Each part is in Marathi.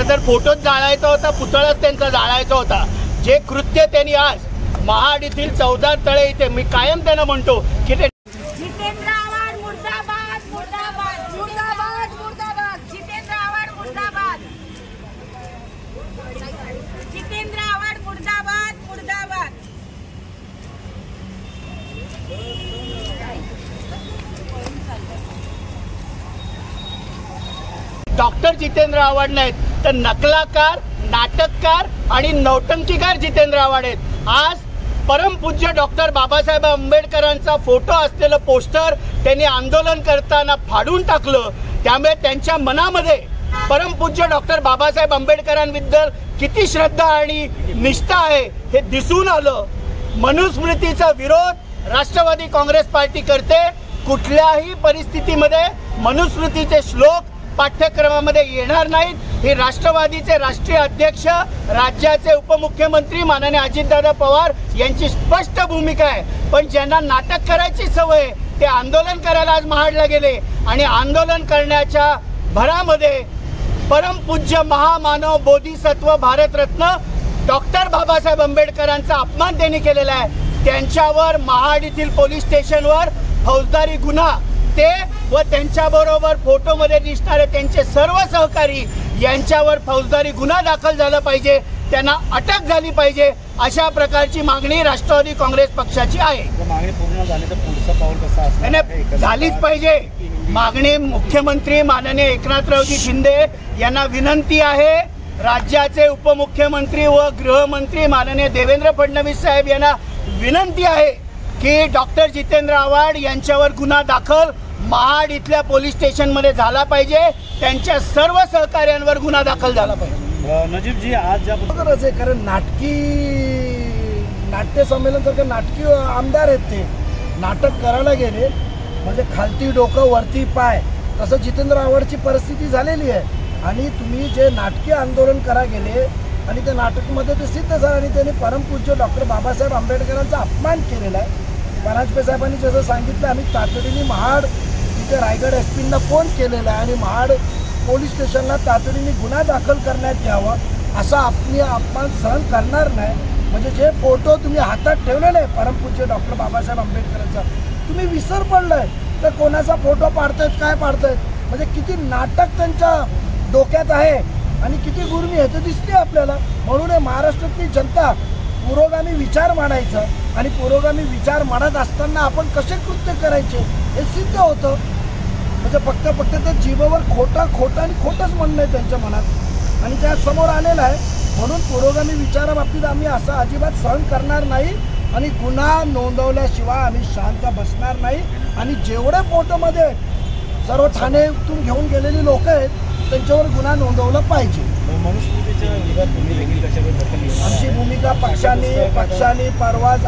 तर फोटोच जाळायचा होता, पुतळाच त्यांचा जाळायचा होता. जे कृत्य त्यांनी आज महाड येथील 14 तळे इथे, मी कायम त्यांना म्हणतो की ते जितेंद्र आव्हाड मुर्दाबाद मुर्दाबाद मुर्दाबाद मुर्दाबाद. जितेंद्र आव्हाड मुर्दाबाद. जितेंद्र आव्हाड मुर्दाबाद मुर्दाबाद. डॉक्टर जितेंद्र आव्हाड नाहीत तर नकलाकार, नाटककार आणि नौटंकीकार जितेंद्र आव्हाड आहेत. आज परमपूज्य डॉक्टर बाबासाहेब आंबेडकरांचा फोटो असलेलं पोस्टर त्यांनी आंदोलन करताना फाडून टाकलं. त्यामुळे त्यांच्या मनामध्ये परमपूज्य डॉक्टर बाबासाहेब आंबेडकरांबद्दल किती श्रद्धा आणि निष्ठा आहे हे दिसून आलं. मनुस्मृतीचा विरोध राष्ट्रवादी काँग्रेस पार्टी करते. कुठल्याही परिस्थितीमध्ये मनुस्मृतीचे श्लोक पाठ्यक्रमामध्ये येणार नाहीत. हे राष्ट्रवादीचे राष्ट्रीय अध्यक्ष, राज्याचे उपमुख्यमंत्री माननीय अजितदादा पवार यांची स्पष्ट भूमिका आहे. पण ज्यांना नाटक करायची सवय ते आंदोलन करायला आज महाडला गेले आणि आंदोलन करण्याच्या भरामध्ये परमपूज्य महामानव बोधिसत्व भारतरत्न डॉक्टर बाबासाहेब आंबेडकरांचा अपमान त्यांनी केलेला आहे. त्यांच्यावर महाड येथील पोलीस स्टेशनवर फौजदारी गुन्हा, ते व त्यांच्याबरोबर फोटोमध्ये दिसणारे त्यांचे सर्व सहकारी यांच्यावर फौजदारी गुन्हा दाखल झाला पाहिजे, त्यांना अटक झाली पाहिजे, अशा प्रकारची मागणी राष्ट्रवादी काँग्रेस पक्षाची आहे. मागणी पूर्ण झाली तर पुढचं पाऊल कसं असणार? झालीच पाहिजे मागणी. मुख्यमंत्री माननीय एकनाथरावजी शिंदे यांना विनंती आहे, राज्याचे उपमुख्यमंत्री व गृहमंत्री माननीय देवेंद्र फडणवीस साहेब यांना विनंती आहे की डॉक्टर जितेंद्र आव्हाड यांच्यावर गुन्हा दाखल महाड इथल्या पोलीस स्टेशनमध्ये झाला पाहिजे. त्यांच्या सर्व सहकार्यांवर गुन्हा दाखल झाला पाहिजे. नजीबजी, आज ज्या गरज आहे, कारण नाट्य संमेलन सारखे नाटकी आमदार आहेत, ते नाटक करायला गेले म्हणजे खालती डोकं वरती पाय, तसं जितेंद्र आव्हाडची परिस्थिती झालेली आहे. आणि तुम्ही जे नाटकी आंदोलन करा गेले आणि त्या नाटकमध्ये ते सिद्ध झालं आणि त्यांनी परमपूज्य डॉक्टर बाबासाहेब आंबेडकरांचा अपमान केलेला आहे. परांजपे साहेबांनी जसं सांगितलं, आम्ही तातडीने महाड तिथे रायगड एसपींना फोन केलेला आहे आणि महाड पोलीस स्टेशनला तातडीने गुन्हा दाखल करण्यात यावा. असा अपमान सहन करणार नाही. म्हणजे जे फोटो तुम्ही हातात ठेवलेले आहे परमपूज्य डॉक्टर बाबासाहेब आंबेडकरांचा, तुम्ही विसर पडलाय तर कोणाचा फोटो पाडतायत, काय पाडतायत, म्हणजे किती नाटक त्यांच्या डोक्यात आहे आणि किती गुर्मी आहे ते दिसते आपल्याला. म्हणून महाराष्ट्रातली जनता पुरोगामी विचार मांडायचं आणि पुरोगामी विचार मांडत असताना आपण कसे कृत्य करायचे हे सिद्ध होतं. म्हणजे फक्त ते जीवावर खोटं आणि खोटंच म्हणणं आहे त्यांच्या मनात आणि त्या समोर आलेलं आहे. म्हणून पुरोगामी विचाराबाबतीत आम्ही असं अजिबात सहन करणार नाही आणि गुन्हा नोंदवल्याशिवाय आम्ही शांत बसणार नाही. आणि जेवढे फोटोमध्ये सर्व ठाणेतून घेऊन गेलेली लोक आहेत त्यांच्यावर गुन्हा नोंदवला पाहिजे. आमची भूमिका पक्षाने परवाच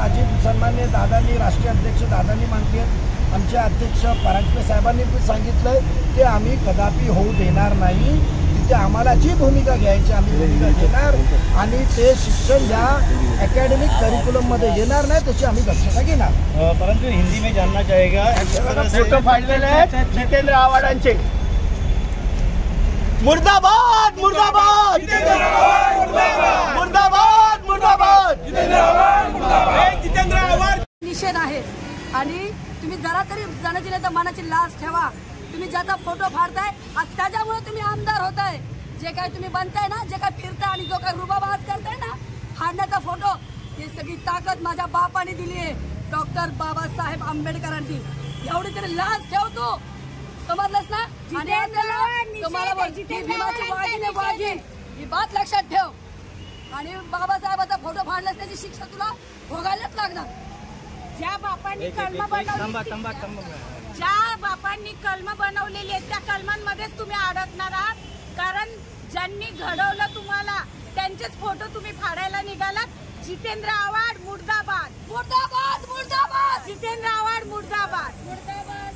सन्माननीय दादांनी, राष्ट्रीय अध्यक्ष दादांनी मांडली आहे. आमचे अध्यक्ष परांजपे साहेबांनी पण सांगितलंय ते आम्ही कदापि होऊ देणार नाही. तिथे आम्हाला जी भूमिका घ्यायची आम्ही भूमिका घेणार आणि ते शिक्षण या अकॅडमिक करिक्युलममध्ये येणार नाही त्याची आम्ही दक्षता घेणार. परंतु हिंदी में जानना चाहेगा, फोटो फाडलेले आहेत जितेंद्र आव्हाडांचे. मुर्दाबाद मुर्दाबाद मुर्दाबाद मुर्दाबाद. जितेंद्र आव्हाड निषेध आहे आणि तुम्ही जरा तरी जाण्याची नाही तर मनाची लाज ठेवा. तुम्ही ज्याचा फोटो फाडताय त्याच्यामुळे तुम्ही आमदार होताय. जे काय तुम्ही बनताय ना, जे काय फिरताय आणि जो काय रुबाबाज करताय ना, फाडण्याचा फोटो, ही सगळी ताकद माझ्या बापाने दिली आहे, डॉक्टर बाबासाहेब आंबेडकरांनी. एवढी तरी लाज ठेव तू, समजलंस ना. आणि तुम्हाला वाघीन ही बात लक्षात ठेव. आणि बाबासाहेबाचा फोटो फाडल्यास त्याची शिक्षा तुला भोगायलाच लागणार. ज्या बापांनी कलम बनवलेली आहेत त्या कलमांमध्येच तुम्ही अडकणार आहात. कारण ज्यांनी घडवलं तुम्हाला त्यांचेच फोटो तुम्ही फाडायला निघालात. जितेंद्र आव्हाड मुर्दाबाद मुर्दाबाद मुर्दाबाद. जितेंद्र आव्हाड मुर्दाबाद मुर्दाबाद.